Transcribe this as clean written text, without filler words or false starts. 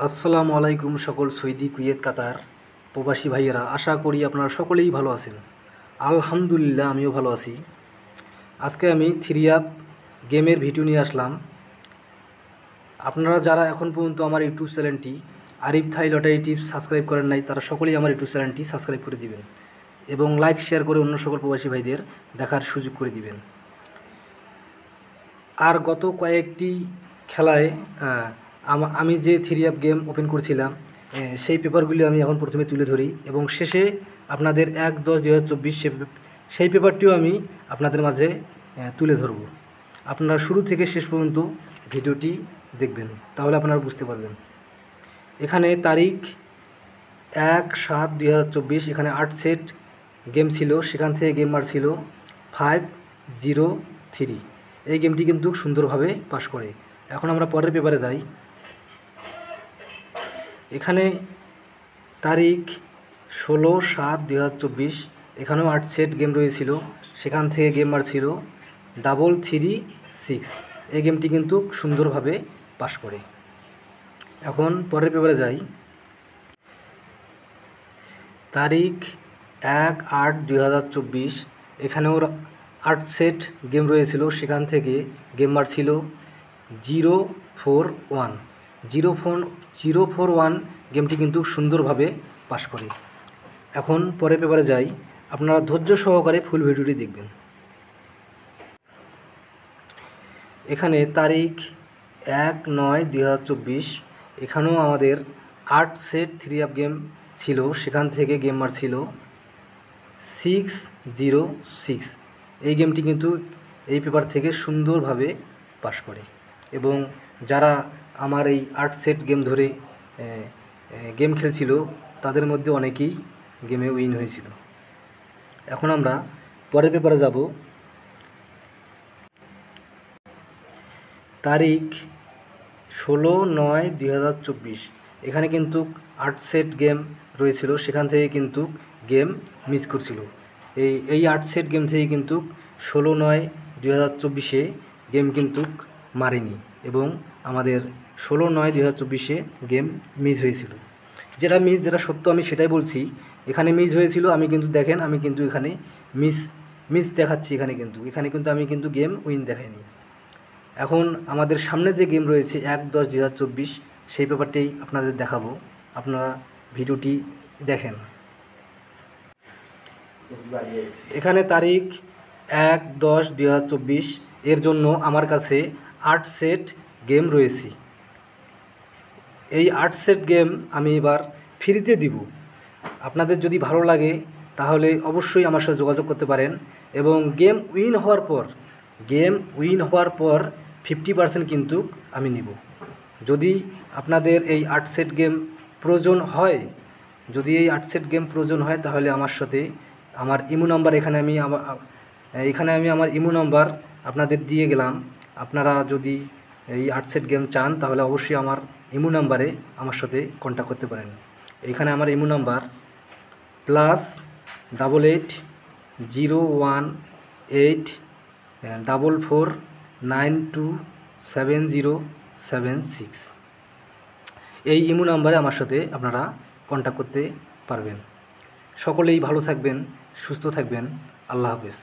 আসসালামু আলাইকুম সকল সৌদি কুয়েত কাতার প্রবাসী ভাইয়েরা, আশা করি আপনারা সকলেই ভালো আছেন। আলহামদুলিল্লাহ আমিও ভালো আছি। আজকে আমি থ্রি আপ গেমের ভিডিও নিয়ে আসলাম। আপনারা যারা এখন পর্যন্ত আমার ইউটিউব চ্যানেলটি আরিফ থাই লটারি টিপস সাবস্ক্রাইব করেন নাই, তারা সকলেই আমার ইউটিউব চ্যানেলটি সাবস্ক্রাইব করে দিবেন এবং লাইক শেয়ার করে অন্য সকল প্রবাসী ভাইদের দেখার সুযোগ করে দিবেন। আর গত কয়েকটি খেলায় আমি যে থ্রি আপ গেম ওপেন করছিলাম সেই পেপারগুলি আমি এখন প্রথমে তুলে ধরি এবং শেষে আপনাদের 1/10/2024 সেই পেপারটিও আমি আপনাদের মাঝে তুলে ধরব। আপনারা শুরু থেকে শেষ পর্যন্ত ভিডিওটি দেখবেন, তাহলে আপনারা বুঝতে পারবেন। এখানে তারিখ 1/7/2024, এখানে 8 সেট গেম ছিল, সেখান থেকে গেম মার ছিল 503। এই গেমটি কিন্তু সুন্দরভাবে পাস করে। এখন আমরা পরের পেপারে যাই। এখানে তারিখ 16/7/2024, এখানেও 8 সেট গেম রয়েছিল, সেখান থেকে গেম মার ছিল 336। এই গেমটি কিন্তু সুন্দরভাবে পাস করে। এখন পরের পেপারে যাই। তারিখ 1/8/2024, এখানেও 8 সেট গেম রয়েছিল, সেখান থেকে গেম মার ছিল 041। 041 গেমটি কিন্তু সুন্দরভাবে পাস করে। এখন পরের পেপারে যাই, আপনারা ধৈর্য সহকারে ফুল ভিডিওটি দেখবেন। এখানে তারিখ 1/9/2024, এখানেও আমাদের 8 সেট থ্রি আপ গেম ছিল, সেখান থেকে গেম মার ছিল 606। এই গেমটি কিন্তু এই পেপার থেকে সুন্দরভাবে পাস করে এবং যারা আমার এই 8 সেট গেম ধরে গেম খেলছিল তাদের মধ্যে অনেকেই গেমে উইন হয়েছিল। এখন আমরা পরের পেপারে যাব। তারিখ 16/9/2024, এখানে কিন্তু 8 সেট গেম রয়েছিল, সেখান থেকে কিন্তু গেম মিস করছিল। এই 8 সেট গেম থেকে কিন্তু 16/9/2024 গেম কিন্তু মারেনি এবং আমাদের 16/9/2024 গেম মিস হয়েছিল। যেটা সত্য আমি সেটাই বলছি। এখানে মিস হয়েছিল, আমি কিন্তু দেখেন আমি কিন্তু এখানে মিস দেখাচ্ছি। এখানে কিন্তু আমি কিন্তু গেম উইন দেখাইনি। এখন আমাদের সামনে যে গেম রয়েছে 1/10/2024, সেই পেপারটাই আপনাদের দেখাবো, আপনারা ভিডিওটি দেখেন। এখানে তারিখ 1/10/2024, এর জন্য আমার কাছে 8 সেট গেম রয়েছে। এই 8 সেট গেম আমি এবার ফ্রিতে দিব। আপনাদের যদি ভালো লাগে তাহলে অবশ্যই আমার সাথে যোগাযোগ করতে পারেন এবং গেম উইন হওয়ার পর 50% কিন্তু আমি নিব। যদি আপনাদের এই 8 সেট গেম প্রয়োজন হয়, তাহলে আমার সাথে আমার ইমো নাম্বার এখানে আমি আমার ইমো নাম্বার আপনাদের দিয়ে গেলাম। আপনারা যদি এই 8 সেট গেম চান তাহলে অবশ্যই আমার ইমো নাম্বারে আমার সাথে কন্ট্যাক্ট করতে পারেন। এখানে আমার ইমো নাম্বার +880144927076। এই ইমো নাম্বারে আমার সাথে আপনারা কন্ট্যাক্ট করতে পারবেন। সকলেই ভালো থাকবেন, সুস্থ থাকবেন। আল্লাহ হাফেজ।